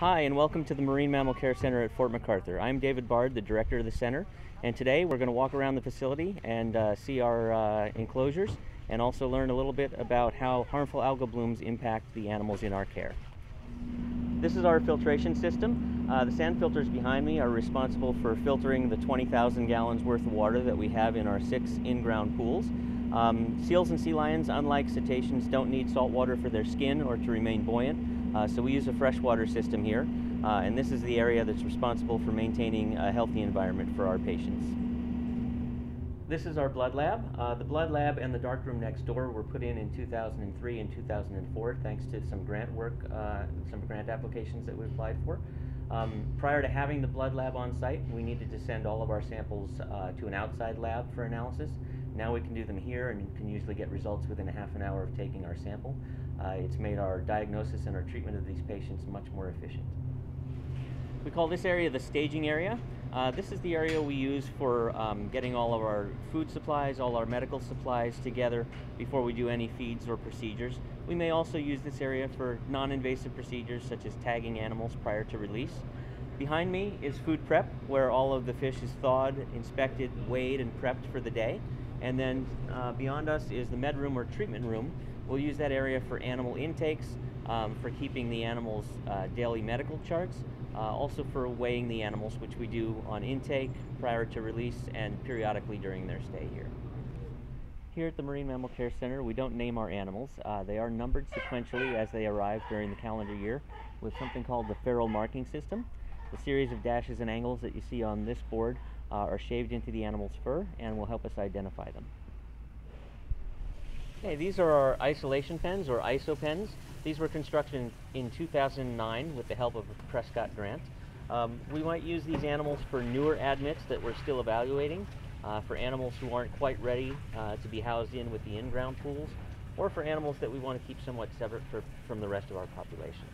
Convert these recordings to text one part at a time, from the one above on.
Hi, and welcome to the Marine Mammal Care Center at Fort MacArthur. I'm David Bard, the director of the center, and today we're going to walk around the facility and see our enclosures and also learn a little bit about how harmful algal blooms impact the animals in our care. This is our filtration system. The sand filters behind me are responsible for filtering the 20,000 gallons worth of water that we have in our 6 in-ground pools. Seals and sea lions, unlike cetaceans, don't need salt water for their skin or to remain buoyant. So we use a freshwater system here, and this is the area that's responsible for maintaining a healthy environment for our patients. This is our blood lab. The blood lab and the darkroom next door were put in 2003 and 2004 thanks to some grant work, some grant applications that we applied for. Prior to having the blood lab on site, we needed to send all of our samples to an outside lab for analysis. Now we can do them here and can usually get results within a half an hour of taking our sample. It's made our diagnosis and our treatment of these patients much more efficient. We call this area the staging area. This is the area we use for getting all of our food supplies, all our medical supplies together before we do any feeds or procedures. We may also use this area for non-invasive procedures such as tagging animals prior to release. Behind me is food prep, where all of the fish is thawed, inspected, weighed, and prepped for the day. And then beyond us is the med room or treatment room. We'll use that area for animal intakes, for keeping the animals' daily medical charts, also for weighing the animals, which we do on intake, prior to release, and periodically during their stay here. Here at the Marine Mammal Care Center, we don't name our animals. They are numbered sequentially as they arrive during the calendar year with something called the feral marking system. The series of dashes and angles that you see on this board are shaved into the animal's fur and will help us identify them. Okay, these are our isolation pens, or ISO pens. These were constructed in 2009 with the help of a Prescott grant. We might use these animals for newer admits that we're still evaluating, for animals who aren't quite ready to be housed in with the in-ground pools, or for animals that we want to keep somewhat separate from the rest of our population.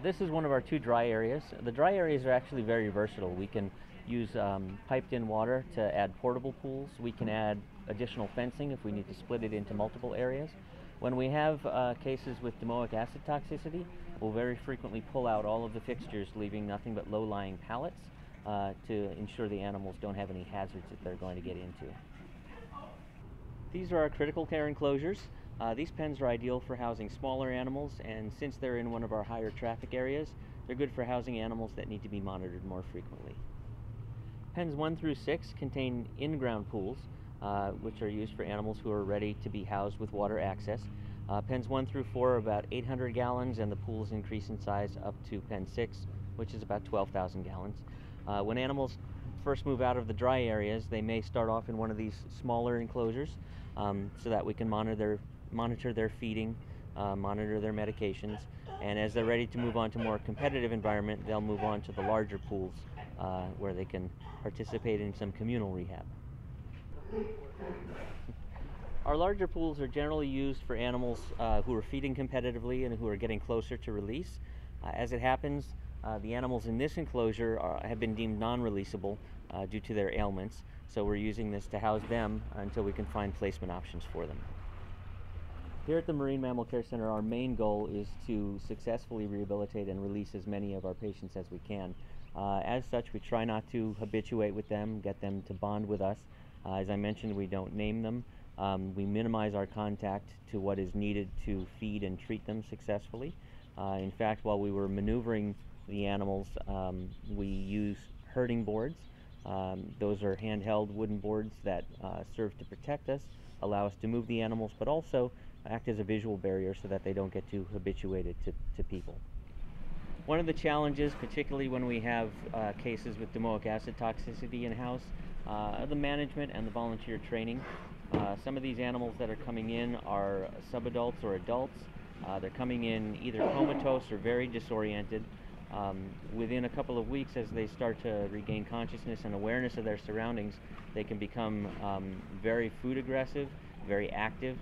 This is one of our 2 dry areas. The dry areas are actually very versatile. We can use piped in water to add portable pools. We can add additional fencing if we need to split it into multiple areas. When we have cases with domoic acid toxicity, we'll very frequently pull out all of the fixtures, leaving nothing but low-lying pallets to ensure the animals don't have any hazards that they're going to get into. These are our critical care enclosures. These pens are ideal for housing smaller animals, and since they're in one of our higher traffic areas, they're good for housing animals that need to be monitored more frequently. Pens 1 through 6 contain in-ground pools, which are used for animals who are ready to be housed with water access. Pens 1 through 4 are about 800 gallons, and the pools increase in size up to pen 6, which is about 12,000 gallons. When animals first move out of the dry areas, they may start off in one of these smaller enclosures so that we can monitor their feeding, monitor their medications, and as they're ready to move on to more competitive environment, they'll move on to the larger pools where they can participate in some communal rehab. Our larger pools are generally used for animals who are feeding competitively and who are getting closer to release. As it happens, the animals in this enclosure have been deemed non-releasable due to their ailments, so we're using this to house them until we can find placement options for them. Here at the Marine Mammal Care Center, our main goal is to successfully rehabilitate and release as many of our patients as we can. As such, we try not to habituate with them, get them to bond with us. As I mentioned, we don't name them. We minimize our contact to what is needed to feed and treat them successfully. In fact, while we were maneuvering the animals, we use herding boards. Those are handheld wooden boards that serve to protect us, allow us to move the animals, but also act as a visual barrier so that they don't get too habituated to people. One of the challenges, particularly when we have cases with domoic acid toxicity in-house, the management and the volunteer training. Some of these animals that are coming in are subadults or adults. They're coming in either comatose or very disoriented. Within a couple of weeks, as they start to regain consciousness and awareness of their surroundings, they can become very food aggressive, very active.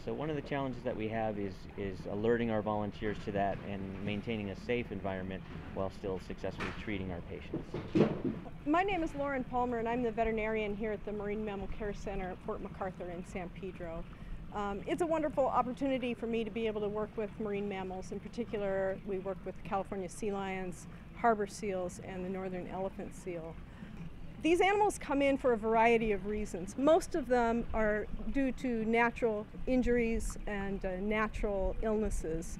So one of the challenges that we have is alerting our volunteers to that and maintaining a safe environment while still successfully treating our patients. My name is Lauren Palmer, and I'm the veterinarian here at the Marine Mammal Care Center at Fort MacArthur in San Pedro. It's a wonderful opportunity for me to be able to work with marine mammals. In particular, we work with California sea lions, harbor seals, and the northern elephant seal. These animals come in for a variety of reasons. Most of them are due to natural injuries and natural illnesses.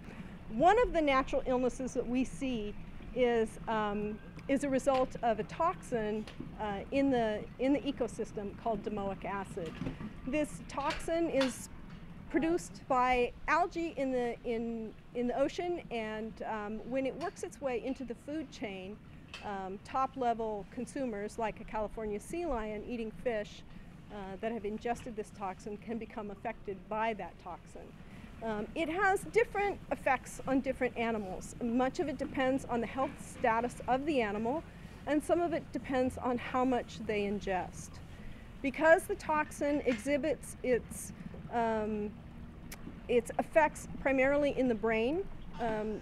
One of the natural illnesses that we see is a result of a toxin in the ecosystem called domoic acid. This toxin is produced by algae in the ocean, and when it works its way into the food chain, top-level consumers like a California sea lion eating fish that have ingested this toxin can become affected by that toxin. It has different effects on different animals. Much of it depends on the health status of the animal, and some of it depends on how much they ingest. Because the toxin exhibits its effects primarily in the brain,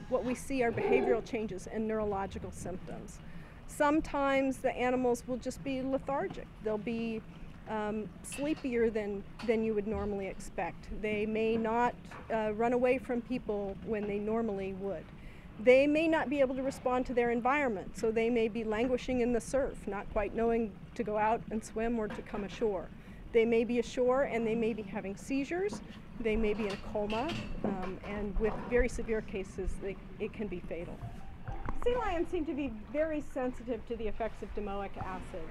what we see are behavioral changes and neurological symptoms. Sometimes the animals will just be lethargic. They'll be sleepier than you would normally expect. They may not run away from people when they normally would. They may not be able to respond to their environment, so they may be languishing in the surf, not quite knowing to go out and swim or to come ashore. They may be ashore and they may be having seizures. They may be in a coma, and with very severe cases, it can be fatal. Sea lions seem to be very sensitive to the effects of domoic acid.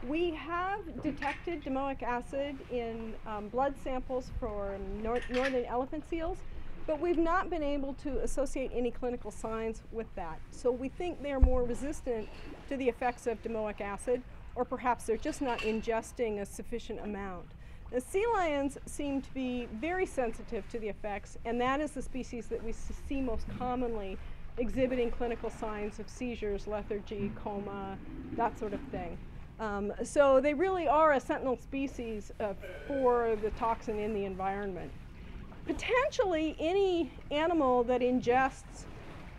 We have detected domoic acid in blood samples for northern elephant seals, but we've not been able to associate any clinical signs with that. So we think they're more resistant to the effects of domoic acid, or perhaps they're just not ingesting a sufficient amount. The sea lions seem to be very sensitive to the effects, and that is the species that we see most commonly exhibiting clinical signs of seizures, lethargy, coma, that sort of thing. So they really are a sentinel species for the toxin in the environment. Potentially, any animal that ingests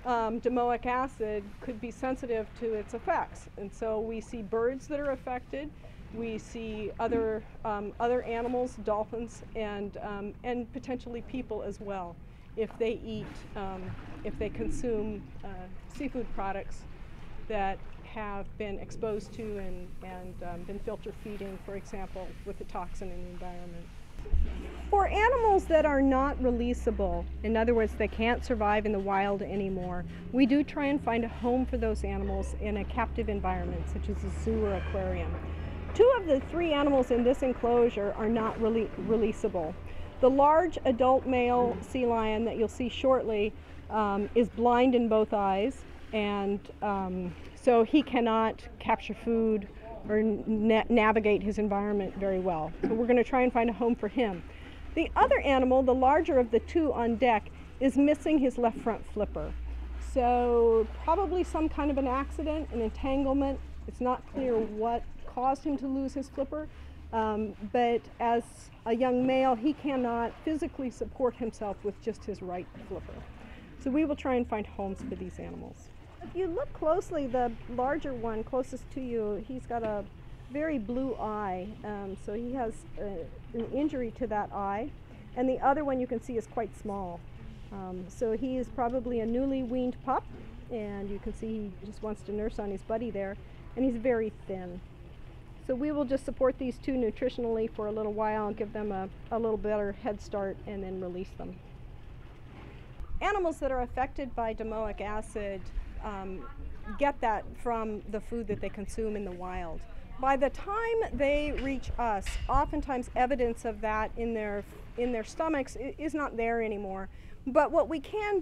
domoic acid could be sensitive to its effects. And so we see birds that are affected. We see other animals, dolphins, and potentially people as well, if they consume seafood products that have been exposed to and been filter feeding, for example, with the toxin in the environment. For animals that are not releasable, in other words, they can't survive in the wild anymore, we do try and find a home for those animals in a captive environment, such as a zoo or aquarium. 2 of the 3 animals in this enclosure are not releasable. The large adult male sea lion that you'll see shortly is blind in both eyes, and so he cannot capture food or navigate his environment very well. So we're going to try and find a home for him. The other animal, the larger of the 2 on deck, is missing his left front flipper. So probably some kind of an accident, an entanglement. It's not clear what caused him to lose his flipper, but as a young male, he cannot physically support himself with just his right flipper. So we will try and find homes for these animals. If you look closely, the larger one closest to you, he's got a very blue eye, so he has an injury to that eye, and the other one you can see is quite small. So he is probably a newly weaned pup, and you can see he just wants to nurse on his buddy there, and he's very thin. So we will just support these 2 nutritionally for a little while and give them a little better head start and then release them. Animals that are affected by domoic acid get that from the food that they consume in the wild. By the time they reach us, oftentimes evidence of that in their stomachs is not there anymore. But what we can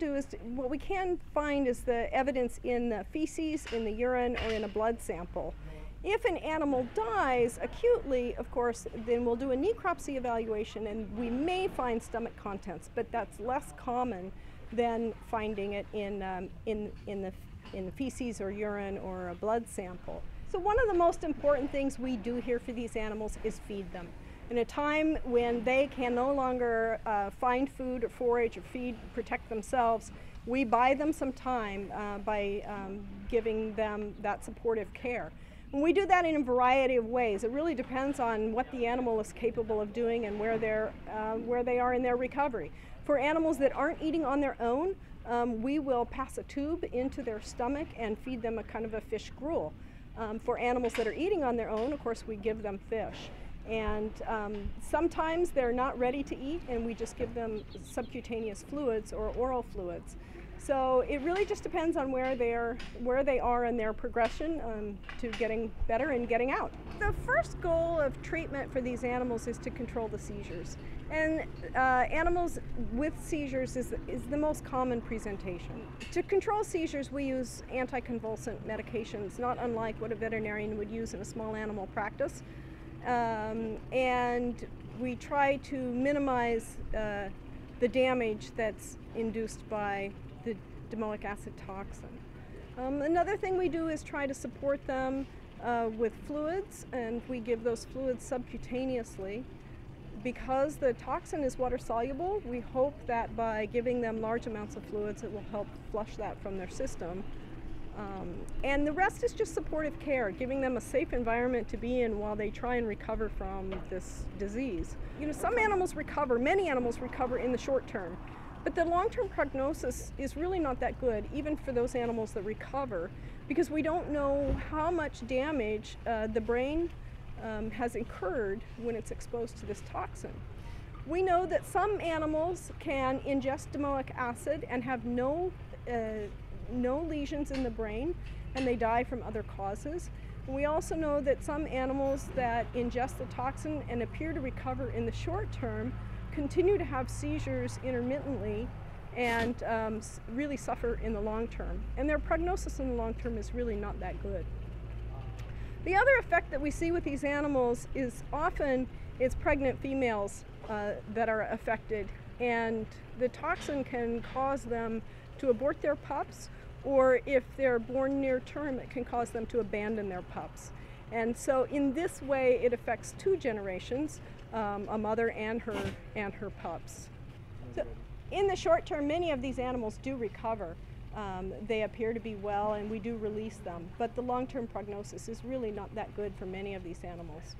find is the evidence in the feces, in the urine, or in a blood sample. If an animal dies acutely, of course, then we'll do a necropsy evaluation and we may find stomach contents, but that's less common than finding it in the feces or urine or a blood sample. So one of the most important things we do here for these animals is feed them. In a time when they can no longer find food or forage or feed, protect themselves, we buy them some time by giving them that supportive care. And we do that in a variety of ways. It really depends on what the animal is capable of doing and where they are in their recovery. For animals that aren't eating on their own, we will pass a tube into their stomach and feed them a kind of a fish gruel. For animals that are eating on their own, of course, we give them fish. And sometimes they're not ready to eat, and we just give them subcutaneous fluids or oral fluids. So it really just depends on where they are in their progression to getting better and getting out. The first goal of treatment for these animals is to control the seizures. And animals with seizures is the most common presentation. To control seizures, we use anticonvulsant medications, not unlike what a veterinarian would use in a small animal practice. And we try to minimize the damage that's induced by the domoic acid toxin. Another thing we do is try to support them with fluids, and we give those fluids subcutaneously. Because the toxin is water soluble, we hope that by giving them large amounts of fluids, it will help flush that from their system. And the rest is just supportive care, giving them a safe environment to be in while they try and recover from this disease. You know, some animals recover, many animals recover in the short term, but the long-term prognosis is really not that good, even for those animals that recover, because we don't know how much damage the brain has incurred when it's exposed to this toxin. We know that some animals can ingest domoic acid and have no lesions in the brain, and they die from other causes. And we also know that some animals that ingest the toxin and appear to recover in the short term continue to have seizures intermittently and really suffer in the long term. And their prognosis in the long term is really not that good. The other effect that we see with these animals is often it's pregnant females that are affected, and the toxin can cause them to abort their pups, or if they're born near term, it can cause them to abandon their pups. And so in this way, it affects two generations, a mother and her pups. So in the short term, many of these animals do recover. They appear to be well, and we do release them, but the long-term prognosis is really not that good for many of these animals.